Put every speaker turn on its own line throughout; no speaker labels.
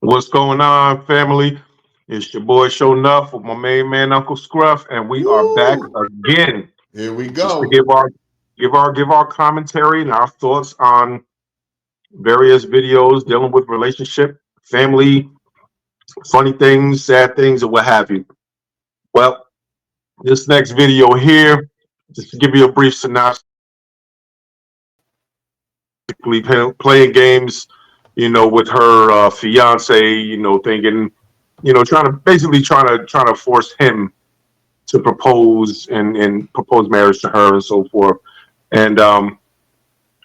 What's going on, family? It's your boy Sho Nuff with my main man Uncle Scruff, and we are back
Woo!
again
Here we
just to
go.
give our commentary and our thoughts on various videos dealing with relationship, family, funny things, sad things, or what have you. Well, this next video here, just to give you a brief synopsis, playing games, with her fiance, thinking, trying to force him to propose and propose marriage to her and so forth. And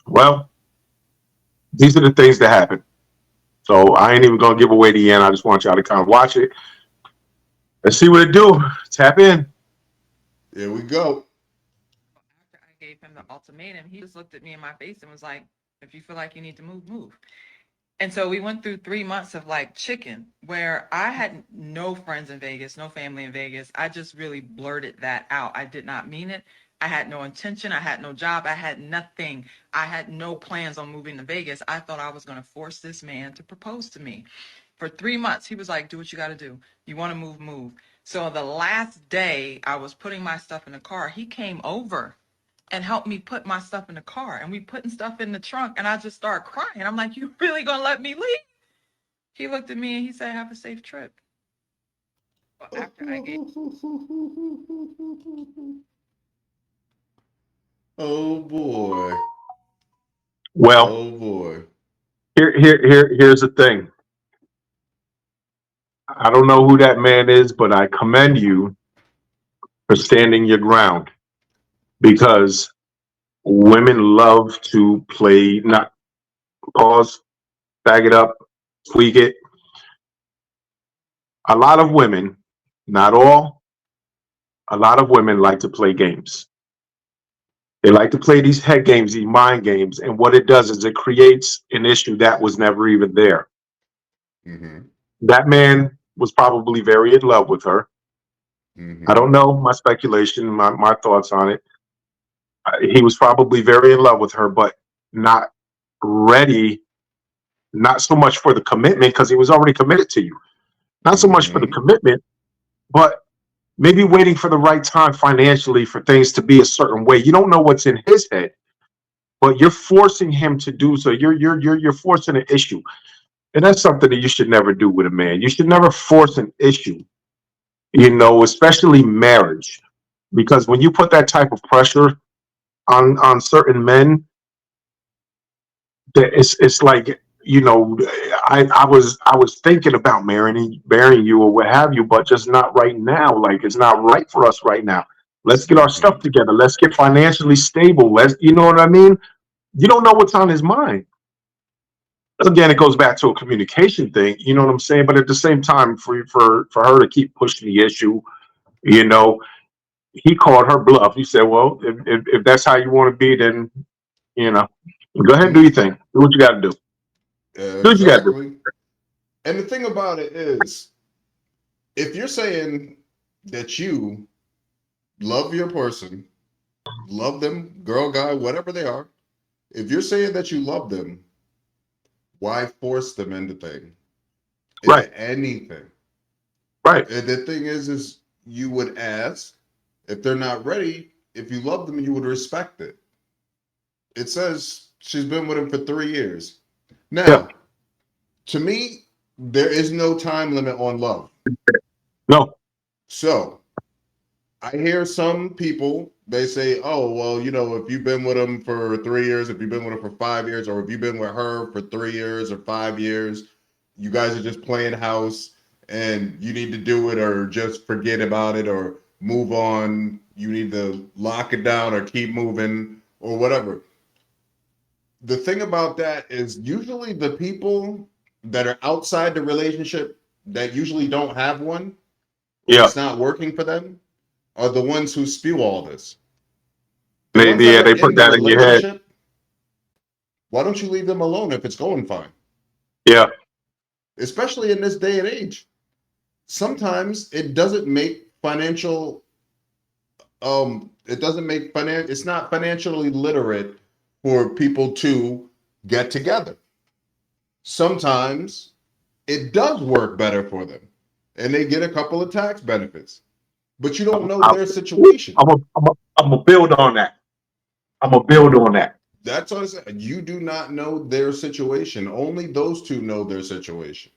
well, these are the things that happen. So I ain't even gonna give away the end. I just want y'all to kind of watch it and see what it do. Tap in.
Here we go.
After I gave him the ultimatum, he just looked at me in my face and was like, if you feel like you need to move, move. And so we went through 3 months of like chicken, where I had no friends in Vegas, no family in Vegas. I just really blurted that out. I did not mean it. I had no intention. I had no job. I had nothing. I had no plans on moving to Vegas. I thought I was going to force this man to propose to me. For 3 months, he was like, do what you got to do. You want to move, move. So the last day I was putting my stuff in the car, he came over and helped me put my stuff in the car. And we putting stuff in the trunk. And I just started crying. I'm like, you really going to let me leave? He looked at me and he said, have a safe trip. Well, after I gave
Oh boy.
Well,
Oh boy.
here's the thing. I don't know who that man is, but I commend you for standing your ground because women love to play, not pause, bag it up, tweak it. A lot of women, not all, a lot of women like to play games. They like to play these head games, these mind games, and what it does is it creates an issue that was never even there.
Mm-hmm.
That man was probably very in love with her. I
Mm-hmm.
don't know, my speculation, my thoughts on it. He was probably very in love with her, but not ready, not so much for the commitment because he was already committed to you. Not so much for the
Mm-hmm.
commitment, but maybe waiting for the right time financially for things to be a certain way. You don't know what's in his head, but you're forcing him to do so. You're forcing an issue, and that's something that you should never do with a man. You should never force an issue, especially marriage, because when you put that type of pressure on certain men, that it's like I was thinking about marrying you or what have you, but just not right now. Like it's not right for us right now. Let's get our
Mm-hmm.
stuff together. Let's get financially stable. You know what I mean? You don't know what's on his mind. Again, it goes back to a communication thing. You know what I'm saying? But at the same time, for her to keep pushing the issue, you know, he called her bluff. He said, "Well, if that's how you want to be, then you know, go ahead and do your thing. Do what you got to do. Do what you got to do."
Exactly. And the thing about it is, if you're saying that you love your person, love them, girl, guy, whatever they are, if you're saying that you love them, why force them
Right,
into anything?
right.
And the thing is you would ask if they're not ready. If you love them, you would respect it. It says she's been with him for 3 years.
Yeah.
Now, to me, there is no time limit on love.
No.
So I hear some people they say, "Oh, well, if you've been with him for 3 years, if you've been with him for 5 years, or if you've been with her for 3 years or 5 years, you guys are just playing house, and you need to do it, or just forget about it, or move on. You need to lock it down, or keep moving, or whatever." The thing about that is usually the people that are outside the relationship that usually don't have one, or
Yeah.
it's not working for them, are the ones who spew all this. The
They
ones that
yeah
are
they
in
put
the
that in your head.
relationship, why don't you leave them alone if it's going fine?
Yeah.
Especially in this day and age. Sometimes it doesn't make financial it doesn't make it's not financially literate for people to get together. Sometimes it does work better for them, and they get a couple of tax benefits. But you don't know
I'm
their situation.
gonna build on that. I'm gonna build on that.
That's what I said. You do not know their situation. Only those two know their situation.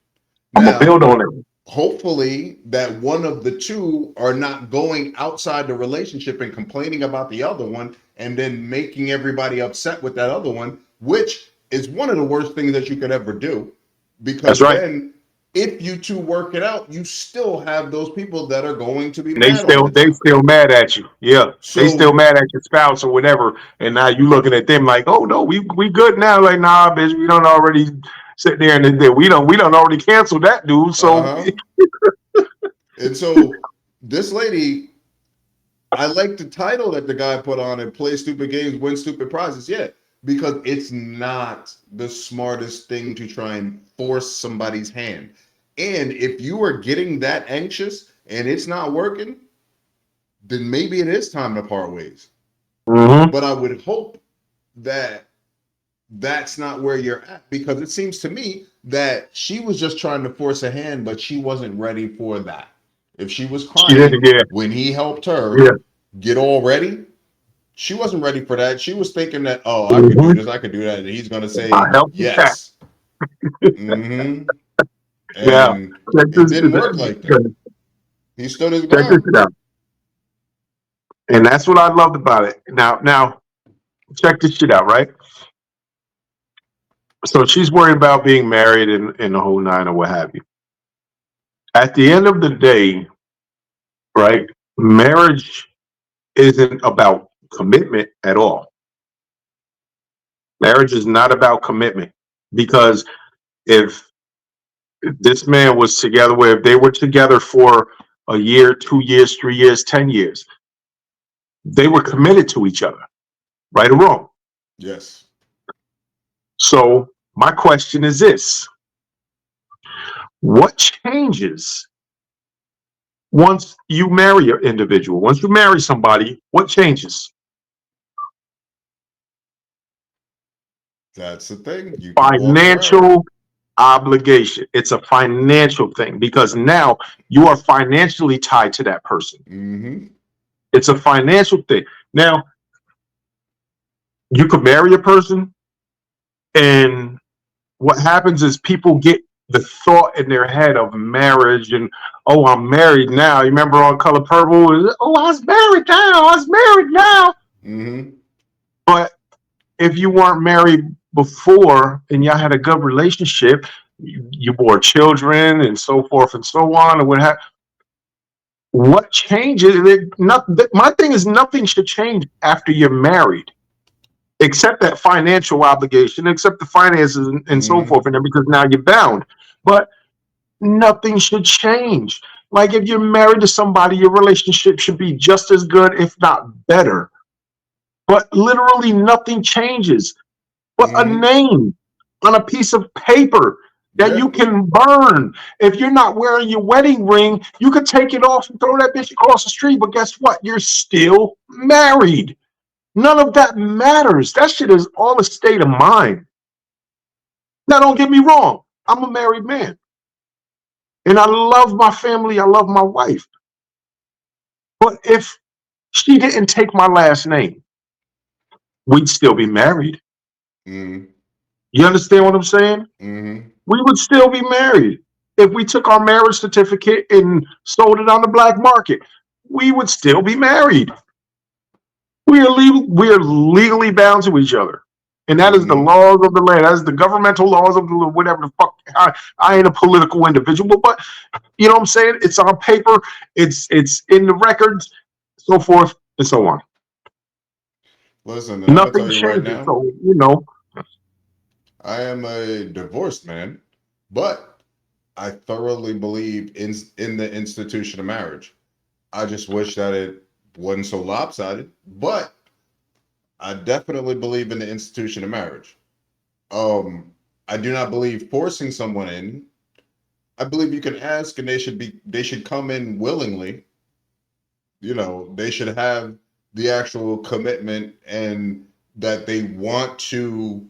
I'm gonna
Now,
build on it.
hopefully, that one of the two are not going outside the relationship and complaining about the other one and then making everybody upset with that other one, which is one of the worst things that you could ever do.
That's
Because
right.
then, if you two work it out, you still have those people that are going to be
And they
mad all
still
the time.
mad at you. Yeah. They still
So,
mad at your spouse or whatever. And now you looking at them like, oh no, we good now. Like, nah, bitch, we don't already sit there and then we don't already cancel that dude. So
uh-huh. And so this lady, I like the title that the guy put on it, play stupid games, win stupid prizes. Yeah, because it's not the smartest thing to try and force somebody's hand. And if you are getting that anxious and it's not working, then maybe it is time to part ways.
mhm.
But I would hope that that's not where you're at, because it seems to me that she was just trying to force a hand, but she wasn't ready for that. If she was
She did,
crying
yeah.
when he helped her
Yeah.
get all ready, she wasn't ready for that. She was thinking that, oh, I could do
Mhm.
this, I could do that, and he's gonna
I
say
help you that.
yes. Mm-hmm.
Now,
And
check
it
this,
didn't work like that. He stood his
check this
ground.
out. And that's what I loved about it. Now, check this shit out, right? So she's worried about being married and the whole nine or what have you. At the end of the day, right? Marriage isn't about commitment at all. Marriage is not about commitment because if this man was together, where if they were together for a year, 2 years, 3 years, 10 years, they were committed to each other, right or wrong.
Yes.
So my question is this: what changes once you marry an individual? Once you marry somebody, what changes?
That's the thing. You can walk around.
Financial obligation. It's a financial thing because now you are financially tied to that person.
Mm-hmm.
It's a financial thing. Now, you could marry a person, and what happens is people get the thought in their head of marriage and, oh, I'm married now. You remember on Color Purple? Oh, I was married now. I was married now.
Mm-hmm.
But if you weren't married before and y'all had a good relationship, you bore children and so forth and so on, or what changes? My thing is nothing should change after you're married, except that financial obligation, except the finances and so
Mm-hmm.
forth, and because now you're bound. But nothing should change. Like if you're married to somebody, your relationship should be just as good, if not better. But literally nothing changes but a
Mm-hmm.
name on a piece of paper that
Yeah.
you can burn. If you're not wearing your wedding ring, you could take it off and throw that bitch across the street. But guess what? You're still married. None of that matters. That shit is all a state of mind. Now, don't get me wrong. I'm a married man and I love my family. I love my wife. But if she didn't take my last name, we'd still be married.
Mm-hmm.
You understand what I'm saying?
Mm-hmm.
We would still be married. If we took our marriage certificate and sold it on the black market, we would still be married. We are legally bound to each other. And that is the
Mm-hmm.
laws of the land. That is the governmental laws of the whatever the fuck. I ain't a political individual, but you know what I'm saying? It's on paper, it's in the records, so forth and so on.
Listen, and I'm gonna
Nothing
tell you right
changes.
now,
So, you know,
I am a divorced man, but I thoroughly believe in the institution of marriage. I just wish that it wasn't so lopsided, but I definitely believe in the institution of marriage. Um, I do not believe forcing someone in. I believe you can ask, and they should come in willingly. You know, they should have the actual commitment and that they want to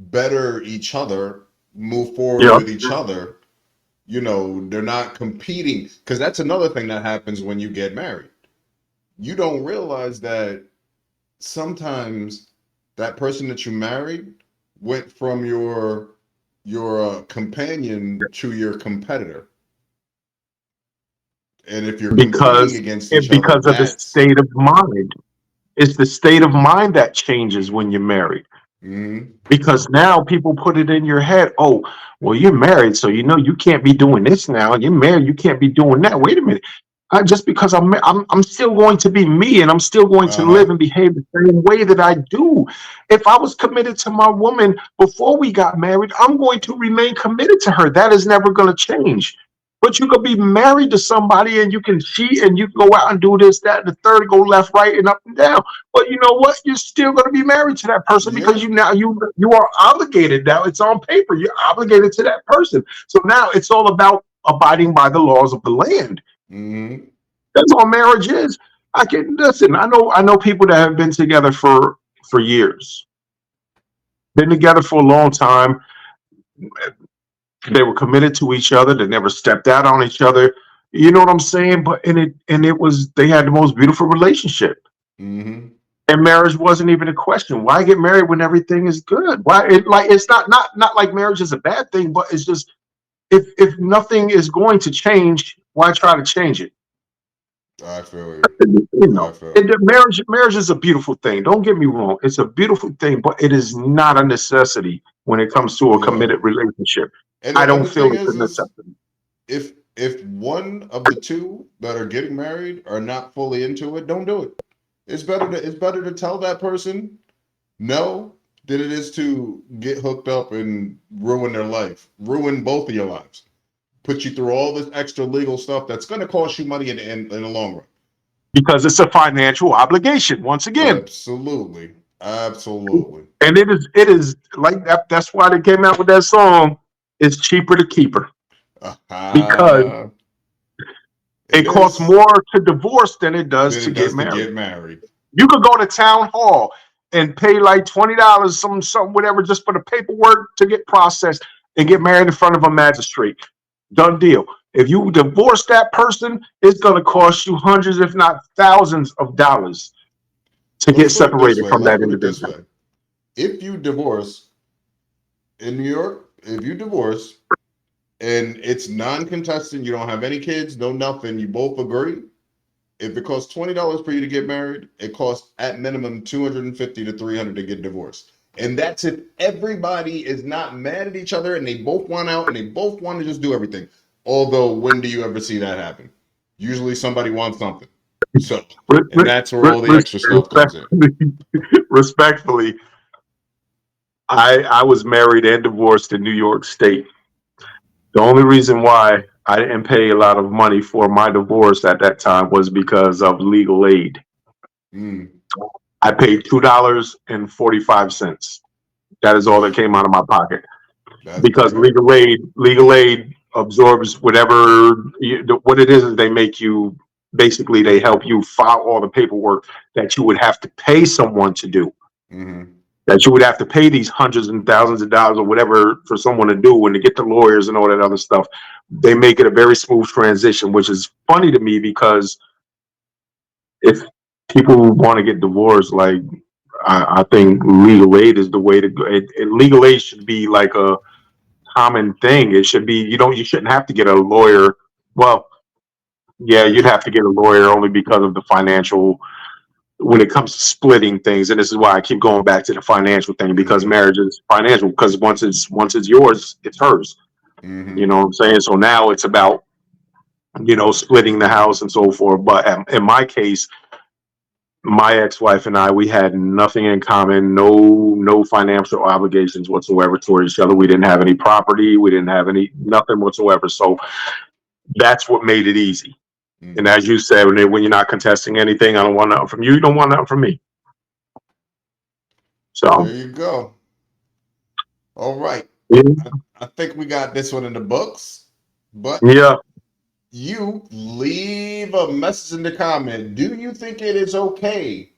better each other, move forward
yeah.
with each other. they're not competing, because that's another thing that happens when you get married. You don't realize that sometimes that person that you married went from your companion to your competitor. And if you're competing
because
against each other,
because of the
that's
state of mind. It's the state of mind that changes when you're married.
mhm.
Because now people put it in your head, oh, well, you're married, so you can't be doing this now. You're married, you can't be doing that. Wait a minute. Just because I'm still going to be me, and I'm still going to live
Uh-huh.
and behave the same way that I do. If I was committed to my woman before we got married, I'm going to remain committed to her. That is never going to change. But you could be married to somebody and you can cheat and you can go out and do this, that, and the third, go left, right, and up and down. But you know what? You're still going to be married to that person because
Yeah.
you are obligated now. It's on paper. You're obligated to that person. So now it's all about abiding by the laws of the land.
Mhm.
That's all marriage is. I can listen. I know people that have been together for years, been together for a long time. They were committed to each other. They never stepped out on each other. You know what I'm saying? But it was they had the most beautiful relationship.
Mhm.
And marriage wasn't even a question. Why get married when everything is good? Why it's not like marriage is a bad thing, but it's just if nothing is going to change, why try to change it?
I feel you.
You
I
know,
feel you.
marriage is a beautiful thing. Don't get me wrong; it's a beautiful thing, but it is not a necessity when it comes to a
Yeah.
committed relationship.
And
I
and
don't
the
feel
thing
it's a
is
necessity
if one of the two that are getting married are not fully into it, don't do it. It's better to tell that person no than it is to get hooked up and ruin their life, ruin both of your lives, put you through all this extra legal stuff that's going to cost you money in the long run.
because it's a financial obligation. Once again,
Absolutely, absolutely.
and it is like that. That's why they came out with that song. It's cheaper to keep her because
Uh,
it
it
costs
is.
more to divorce than it does
Then
to
it
get
does to
married.
get married.
You could go to town hall and pay like $20, some whatever, just for the paperwork to get processed and get married in front of a magistrate. Done deal. If you divorce that person, it's going to cost you hundreds, if not thousands, of dollars to
Let's
get
put it this
separated
way.
from
Let's
that
put it this
individual.
way. If you divorce in New York, if you divorce and it's non-contested, you don't have any kids, no nothing, you both agree. If it costs $20 for you to get married, it costs at minimum 250 to 300 to get divorced. And that's if everybody is not mad at each other and they both want out and they both want to just do everything. Although, when do you ever see that happen? Usually somebody wants something. So, and that's where all the extra stuff comes in.
Respectfully, respectfully, I was married and divorced in New York State. The only reason why I didn't pay a lot of money for my divorce at that time was because of legal aid.
Mm,
I paid $2.45. That is all that came out of my pocket
that's pretty
because
good.
legal aid absorbs what it is they make you basically they help you file all the paperwork that you would have to pay someone to do.
Mm-hmm.
That you would have to pay these hundreds and thousands of dollars or whatever for someone to do and to get the lawyers and all that other stuff. They make it a very smooth transition, which is funny to me because if people want to get divorced, like I think legal aid is the way to go. Legal aid should be like a common thing. It should be you shouldn't have to get a lawyer. Well, yeah, you'd have to get a lawyer only because of the financial when it comes to splitting things. And this is why I keep going back to the financial thing because
Mm-hmm.
marriage is financial. Because once it's yours, it's hers. You
Mm-hmm.
know what I'm saying? So now it's about splitting the house and so forth. But in my case, my ex-wife and I, we had nothing in common, no financial obligations whatsoever toward each other. We didn't have any property, we didn't have any nothing whatsoever. So that's what made it easy. And
Mm-hmm.
as you said, when you're not contesting anything, I don't want nothing from you. You don't want nothing from me.
There
So
you go. All right.
yeah,
I think we got this one in the books, but
yeah.
you leave a message in the comment. Do you think it is okay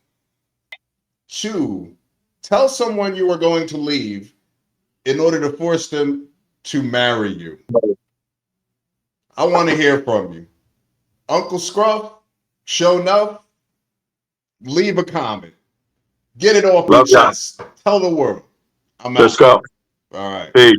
to tell someone you are going to leave in order to force them to marry you? I want to hear from you. Uncle Scruff, Sho Nuff, leave a comment. Get it off your
Love y'all.
chest. Tell the world. I'm
Let's
out.
go.
All right.
Peace.